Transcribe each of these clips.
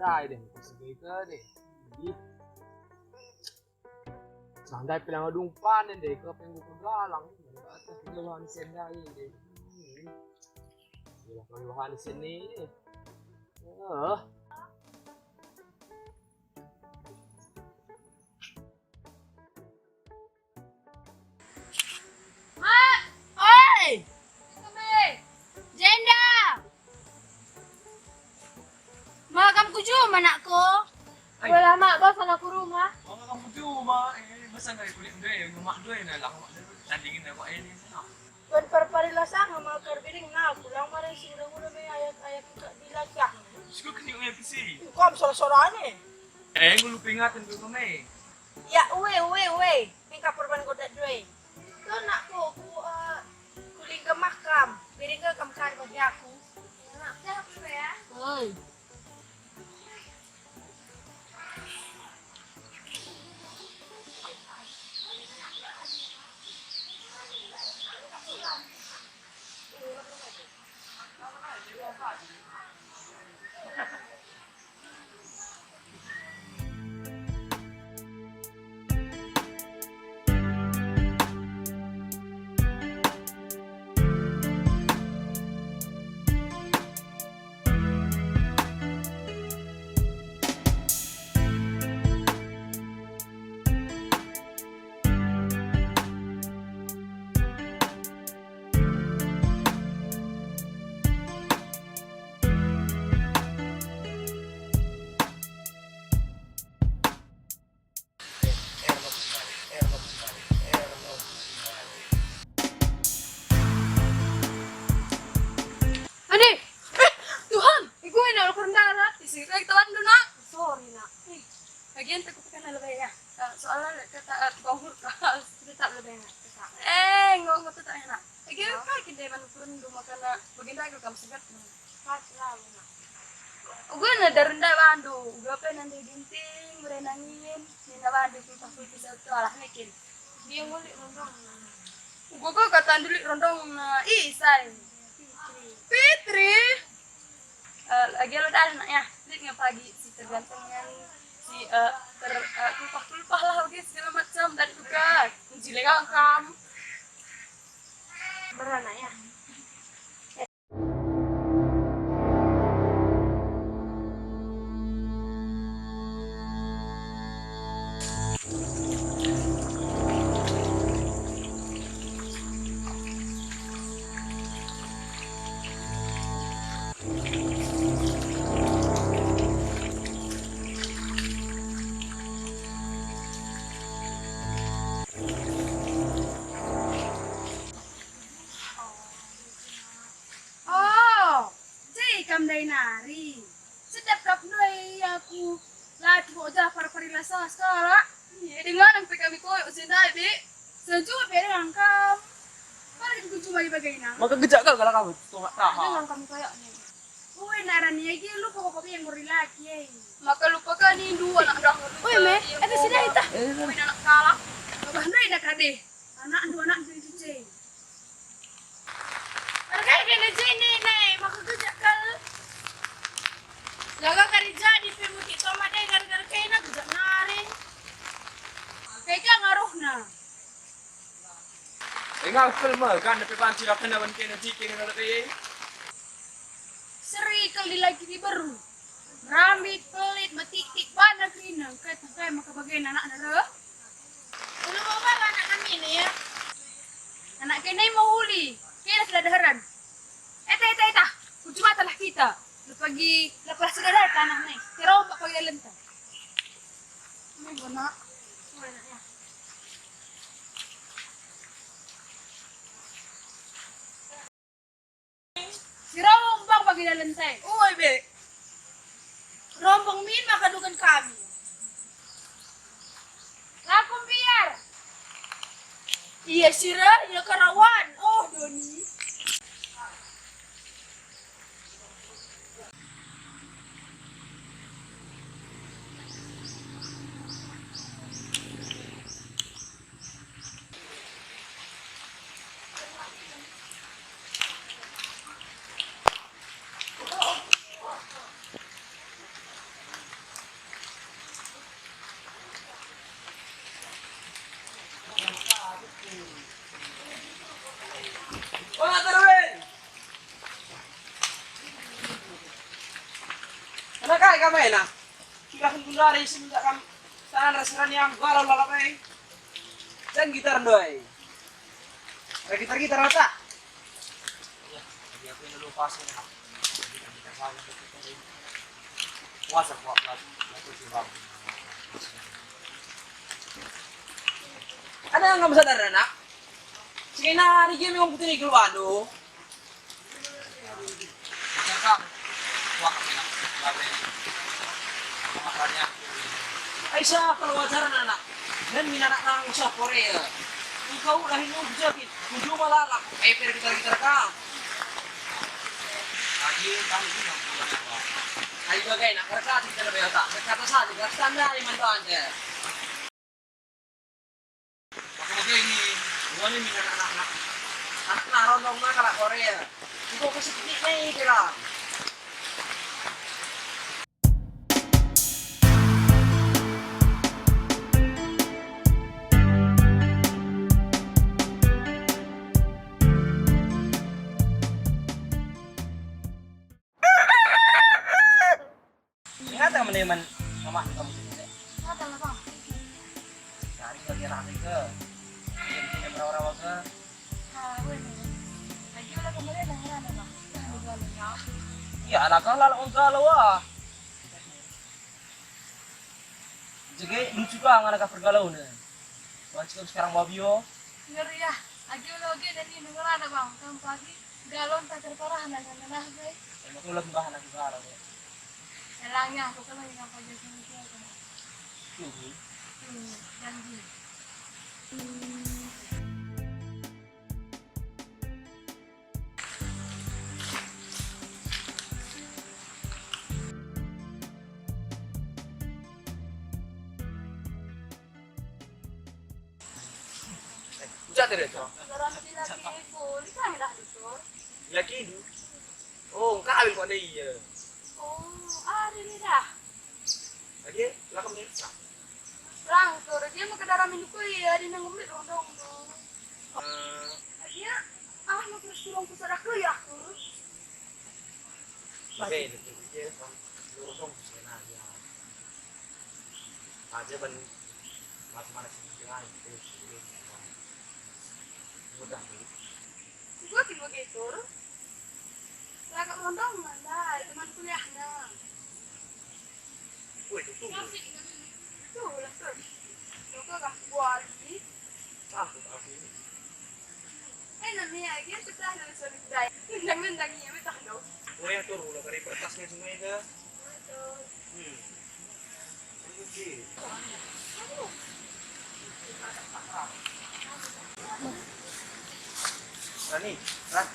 ได้เดี๋ยวsige ka deh. Santai bilang adung panen deh ke pengen galang. Atas keluhan senda ini. Ya keluhan sini. Mak! Oi! Kami! Jenda! Mak, kamu kujum anakku? Wala mak, bos anakku rumah. Oh, kamu cuma masa nggak kulit dua ya, rumah dua ya, lah mak tandingin apa ini sana. Tuan perparila sana mak kerbiring na pulang mari sudah may ayat-ayat dilakyak. Suka kini uya kisi. Kom sora-sorane. Gue lupa ingatin tuh kami. Ya, uwe. Mingka perban godat due. Tuh nakku, kuling ke makam. Biring ke kamkar bagi aku. Nak, siapa ya? Oi. Adik! Tuhan! Ikaw ay nalakon darat. Isira kita tawan doon na. Sorry na. Lagian takut ka na labay ya. Soalnya kata bahur ka. Sudah tak labay na. Ngomong tu tak enak. Lagian ka kita manupun rumah kana baginda ka kamu segat. Selalu na. Gue na darunda bandu. Gue pa nanti ginting, merenangin. Nina bandu kita bisa tu alah mekin. Dia ngulik rondong. Gue kata dulu rondong na isai. Fitri, lagi lo dah anaknya, lihat nggak pagi si tergantengan si lupa lah oke segala macam tadi juga jilegang kamu beranak ya. Kamday nari. Sedap kap noy aku lagi mo ja para parila sa skala. Dengan ang kami ko usindai be. Seju be ang kam. Para kita cuma ibagay na. Magkagajak ka kamu tuh nggak tahu. Dengan kami kayak ni. Uy naran niya gi lupa ko kami yang gorilaki eh. Maka lupa ka ni dua nak dah. Uy me, ada sida ita. Uy nak kalah. Bahnoy nak kade. Anak dua anak jadi. Agay kena jini nih, makagajak ka. Jaga kerja di film kita made gara-gara kena kerja nari. Kayak ngaruh na. Ingat film kan tapi panci lah kena bantu nanti kena kalau kayak. Seri kali lagi di baru. Rambit pelit metik-tik banyak kena. Kayak maka bagian anak nara. Ulu bawa anak kami ini ya. Anak kena mau huli. Kena sudah daharan. Eta. Cuma telah kita. Lepas sudah ada tanah nih. Terompak pagi lentang. Ini benar. Ya. Si rombong pagi lentang. Uy be. Rombong min makadukan kami. Lakum biar. Iya sira, iya karawan. Oh Doni. ramai na. Sudah kan gundari semenjak kan tangan restoran yang galau lalap eh. Dan gitar doi. Ada gitar rata. Ya, jadi aku ini lupa sih. Puasa kuat lah. Aku coba. Ada yang nggak sadar anak? Sina di game yang putih di keluar do. Kakak, kuat ya. Labre. Makanya Aisyah kalau wajaran anak. Dan minat anak usah Korea. Engkau udah ini sakit. Tujuh malalak. Per gitar kau. lagi kami ini yang punya apa? Ayo bagai nak kerja kita lebih otak. Kata saja, kata standar yang mantu anda. Makanya ini, Gua ni minat anak-anak. Anak narondong mah kalau Korea. Engkau kasih piknik nih kira. Ingat tak meneman mama kamu sini? Ada lah bang. Cari lagi rame ke. Yang punya rawa-rawa ke. Lagi udah kembali ada bang. Iya, anak kau lalu untuk wah. Jadi lucu kan anak pergalau nih. Macam sekarang babio. Ngeri ya. Lagi udah oke dan ini dengar ada bang. Kamu pagi galon tak terparah anak anak guys. Emang tuh lagi bahan anak sekarang ya. Elangnya aku kan lagi ngapain jadi itu. Tuh. Janji. Ucap tidak tu. Orang laki full, kan dah itu. Yakin? Oh, kau ambil kau dia. Oh, ada ni dah. Lagi, lakam ni. Lang, tu dia mau ke dalam minum ya, di nanggung dong dong. Dia, mau terus turun ke sana ke ya. Bagai itu dia kan lurusong sana ya. Aja ban mana sih jangan itu. Mudah ni. Gua tiba gitu. Lagak rondong mana, teman kuliahnya. Woi, itu Tuh, lah tuh. Tuh kak gua lagi. aku. Namanya aja kita harus solidai. Mendang-mendangnya betah dong. Oh ya tuh, ulah dari kertasnya semua itu. Oke. Rani, Ran.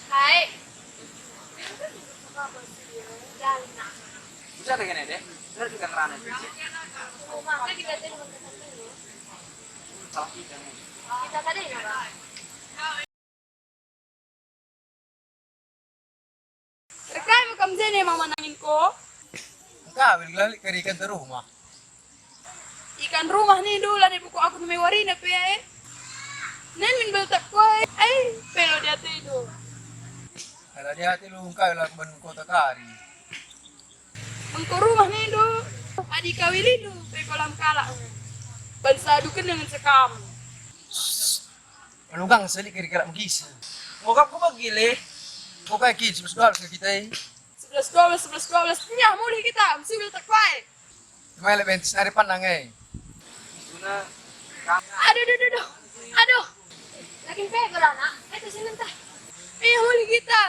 Hai. Dan nak. Bisa dengan ini deh. Benar kita kerana. Makanya kita tadi dulu. Salah kita nih. Kita tadi ya, Bang. Rekai makam sini mama nangin ko. Enggak, balik ke ikan ke rumah. Ikan rumah nih dulu nih buku aku namanya Warina pe. Nen min beltak koi. Pelo dia tidur. Kalau dia hati lu engkau lah ban kota kari. Mengko rumah nih do. Adik kawili do pe kolam kalak. Ban sadukan dengan sekam. Penugang selik kira-kira magisa. Ngokap ko bagile. Kok kayak kids bersuara ke kita ini. 11 nyah mulai kita mesti beltak koi. Cuma lebih entis hari pandang Guna. Aduh. Lagi pego lah nak. Itu sini entah. Mulai kita.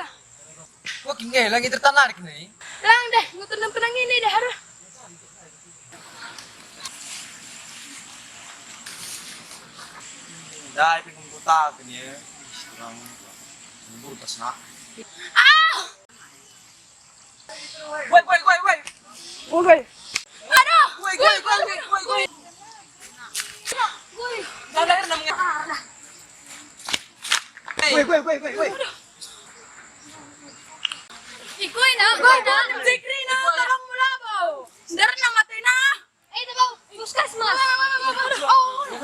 Kok kini lagi tertarik nih. Lang deh, gue tenang ini deh harus. dai pengen kota kan ya. Orang nunggu tas nak. Woi. Aduh. Woi. Gue. Dah air namanya. Woi. Ikoy na. Zikri na. Tolong mo labaw. Dar na matay na. Dabaw. Puskas mas.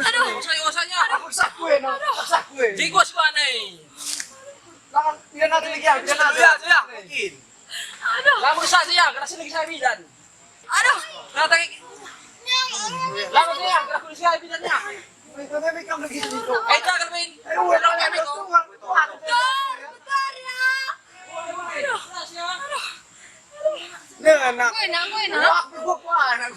Aduh. Usahanya. Aku sakwe no. Sakwe. Di gua suka nih. Jangan dia nanti lagi ya. Mungkin. Aduh. Lama saja ya, kerasa lagi saya bidan. Aduh. Datang. Lama saja ya, kerasa lagi saya bidannya. Itu akan main. Bentar ya. Nah, Gue enak.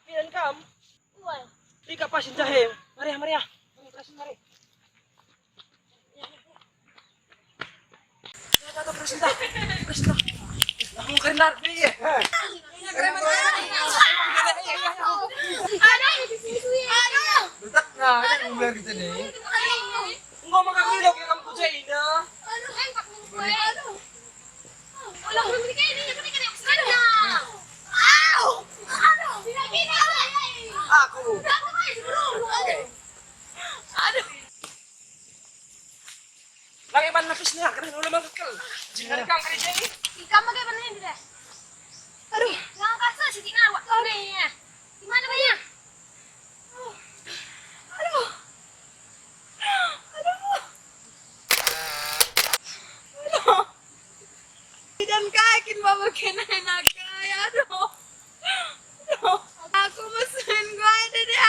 Bidan kam. Ika pasin jahe. Mari, mari ya. Pasin mari. Kata presenta. Presenta. Aku kenal dia. Ada di sini. Aduh. letak nah, yang bilang gitu nih. Enggak makan dulu kayak kamu kucain dah. Aduh, enak gue. Aduh. Ulang belum kayak ini, kan yang sana. Au. Aduh, tidak gini. Aku. Aduh. Lagi ban lapis nih, karena udah mangkel. Jangan kang kerja ini. Ikaw magkaibanin dito. Aduh, yang kasa si Tina, wak ko na niya. Di mana ba yan? Aduh. Aduh. Aduh. Dan kakin babakin na nakaya. Aduh. Aduh. Aku mesin gue ada deh.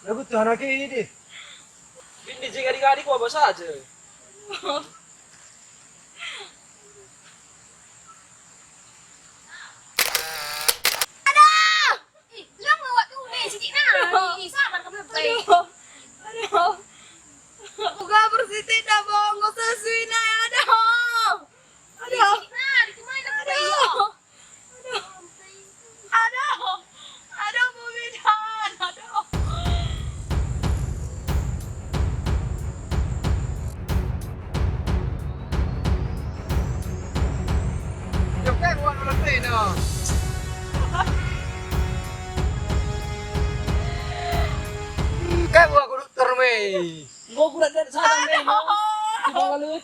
Lagu tuh anak ini. Ini jika adik-adik apa saja. Lang mawat ko na si Tina. Sabar ka ba? Aduh. Buka bersih na bongo sa suina. Aduh. Aduh. Aduh. Aduh. Aduh, bumidan. Aduh. Yung kayak gua ngerti no. Kayak gua kudu termei. Enggak kuda dan sadang deh. Tidak lalu.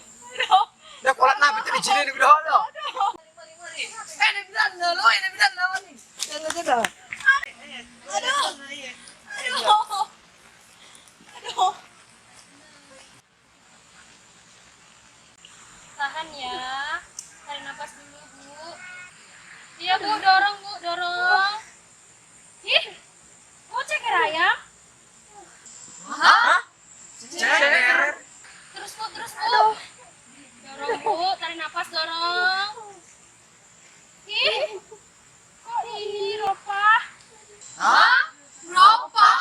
Dah kolak nabi tuh di sini di video lo. Ini bidan na lo, ini bidan na nih. Jangan aja dah. Aduh. Aduh. Aduh. Tahan ya. Tarik nafas dulu, Bu. Iya, Bu, dorong, Bu, dorong. Ih. Kok ceker ayam? Hah? Ceker. Terus, Bu, terus, Bu. Dorong, Bu, tarik nafas, dorong. Ih. Kok ini, Ropa? Hah? Ropa?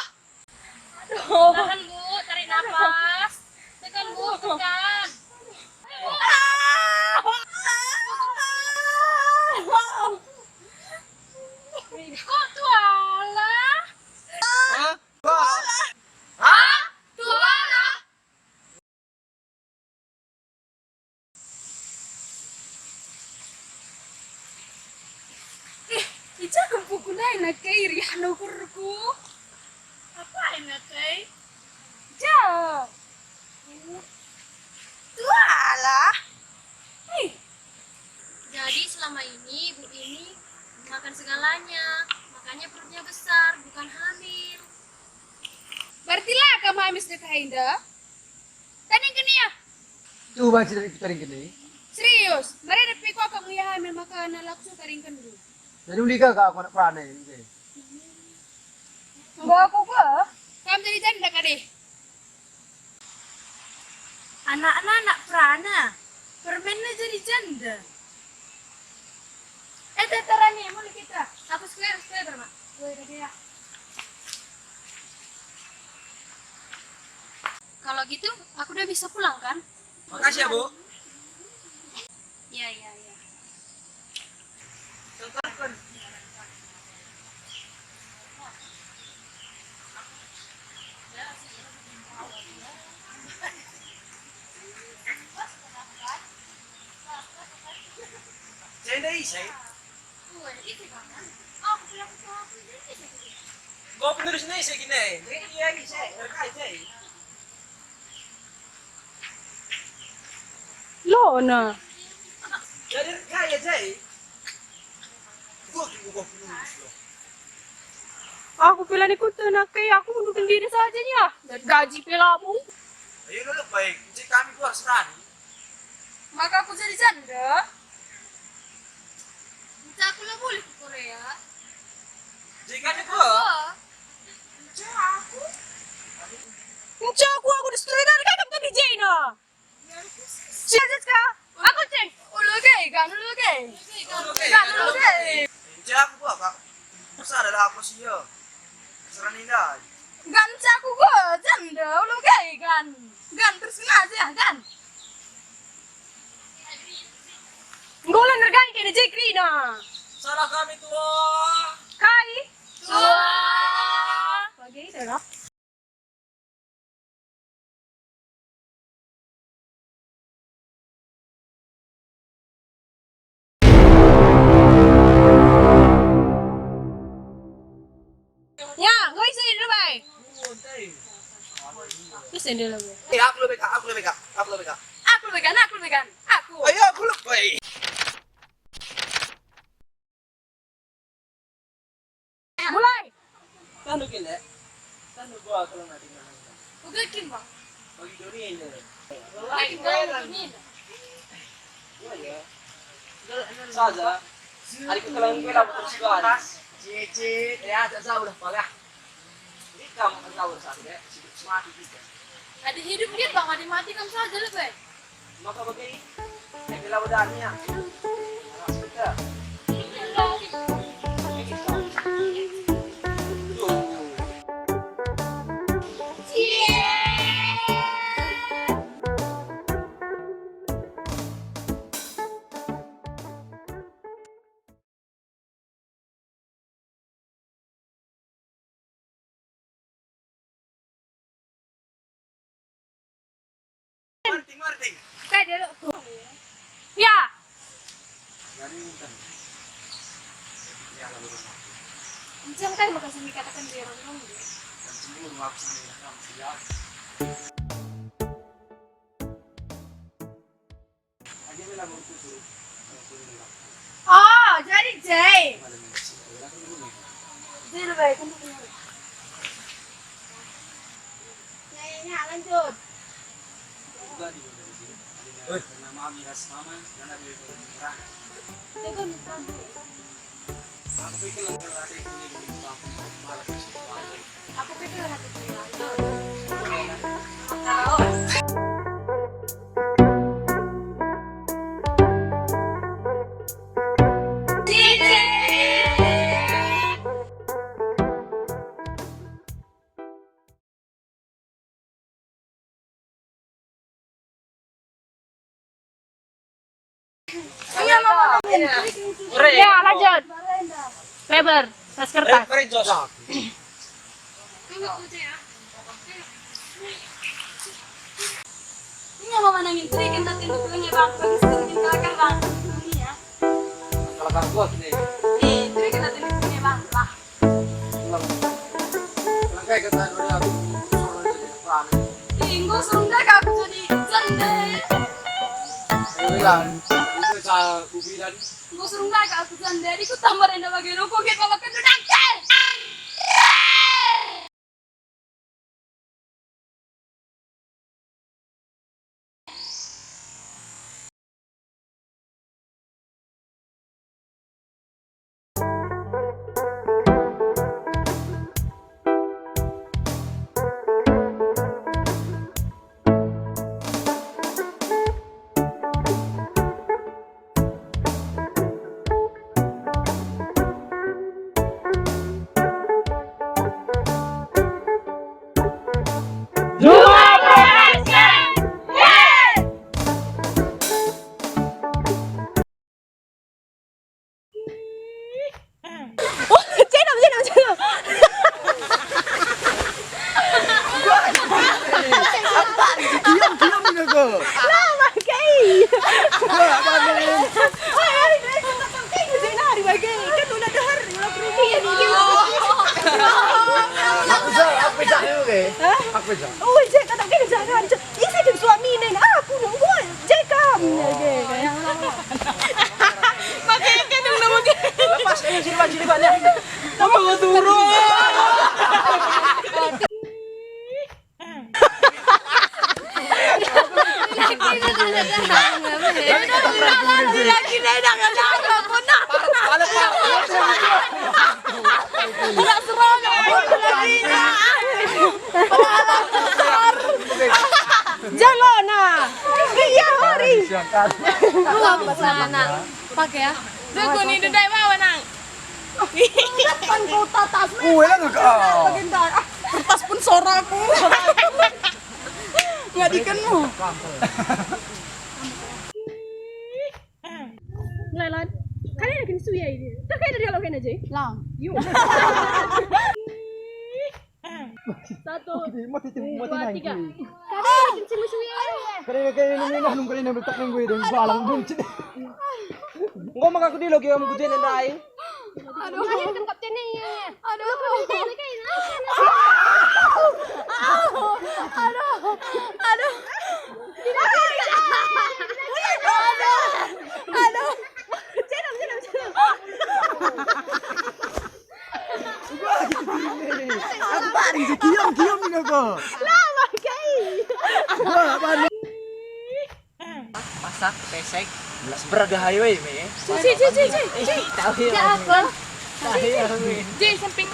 Aduh. Tahan, Bu, tarik nafas. Tekan, Bu, tekan. Kok tuala? Hah? Wah. Hah? Tuala? Ija kang pukulay na kay Rihanna kurku. Apa na kay? Ja. Tuala. Jadi selama ini ibu ini makan segalanya, makanya perutnya besar, bukan hamil. Berarti lah kamu hamil sudah Hinda. Tadi kini ya? Coba cerita kita gini. Serius, mari depi ko kamu ya hamil maka anak langsung taringkan dulu. Jadi ulika ka ako na prana ini. Enggak aku gua. Kamu jadi janda kade. Anak-anak prana, permennya jadi janda. Tetarani, mulai kita. Aku square bermak. Gue tadi ya. Kalau gitu, aku udah bisa pulang kan? Makasih ya, Bu. Iya. Saya isay. Gue itu kan. Aku bilang ke aku ini. Gua penerus na isay gini. Iya isay. Rekay isay. Lona. Jadi rekay isay. Gua penerus lo. Aku pilihan ikut nak kayak aku undukin diri saja ya. Dan gaji pelamu. Ayo dulu baik, cek kami keluar serani. Maka aku jadi janda. Minta aku lah boleh ke Korea. Cek kami keluar. Minta aku disetujui dari kakak tuh di Jaina. Siapa kah? Aku cek. Ulu gay, kan ulu gay. Kan ulu gay. Cek aku keluar kak. Masa ada apa sih ya? Serani dah. Gan aku gua janda ulu gay kan. Gan tersengaja kan. Golan nergai kene Jekrina. Salah kami tua. Kai. Bagi dah. Ya, gue isi dulu, Bay. Isi dulu, Bay. Aku lebih kak, aku lebih kak, aku lebih kak. Aku vegan, aku vegan. Aku. Ayo aku lebih. Mulai. Kan gila. Kan gua kalau nanti mana. Udah Bang. Bagi dunia ini. Lagi ini. Ya. Saja. Hari kekalahan gue dapat terus gua. Cici, ya tak tahu dah parah. Ini kamu kan tahu saja deh, hidup mati juga. Ada hidup dia Bang, ada mati kamu saja lah, Bay. Maka begini, yang bila udahnya. Kita. Marting. Kayak dia lu. Ya. Jangan kan makasih dikatakan dia orang ngomong dia. Oh, jadi Jay. Jadi lebih baik untuk ini. Kayaknya lanjut. Aku pikir hati Ya, lanjut. Lebar, tas kertas. Ini mau menangin trik yang tadi dulunya Bang, bagi sedikit kalahkan Bang. Ini ya. Kalahkan gua sini. Trik yang tadi dulunya Bang, lah. Langkai kata udah aku. Enggak serundek aku jadi janda. Bilang, itu saya kubilan. Enggak serundek aku janda. Ikut tambah rendah bagi rokok kita makan dudangkan. Apa aja? Oh, Jack, kata kena jangan. Ini saya suami ni. Aku nunggu Jack kamu. Makanya kan nunggu. Lepas ini sini banyak. Apa turun? Lagi na nakalaga ko na. Palo pa. Wala serona. Lagi na. Jangan na. Iya hari. Sana. Pakai ya. Dugo ni dudai bawa nang. Pan ko tatas. Uwe lang ka. Maganda. Kertas pun sora aku. Ngadikan mo. Lailan. Kalian akan suya ini. Tak kaya dari kalau kena je. Lang. Yuk. Satu. Dua, tiga. Kalian akan suya. Kaya nung kanina betak ng gue dong balang dun. Ngo makakudilog yung gudin na dai. Aduh. Kalian kan kapten ni. Aduh. Aduh. Tidak. Aduh. Jangan. Aku paling si kiam ini ako. Lama kay. Masak pesek. Seberada highway me. Ci. Tahu ya. Apa? Tahu ya. J samping.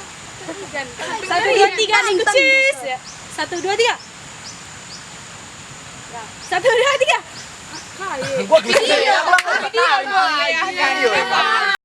Satu, dua, tiga, cheese. Satu, dua, tiga. Satu, dua, tiga. Gua gitu ya.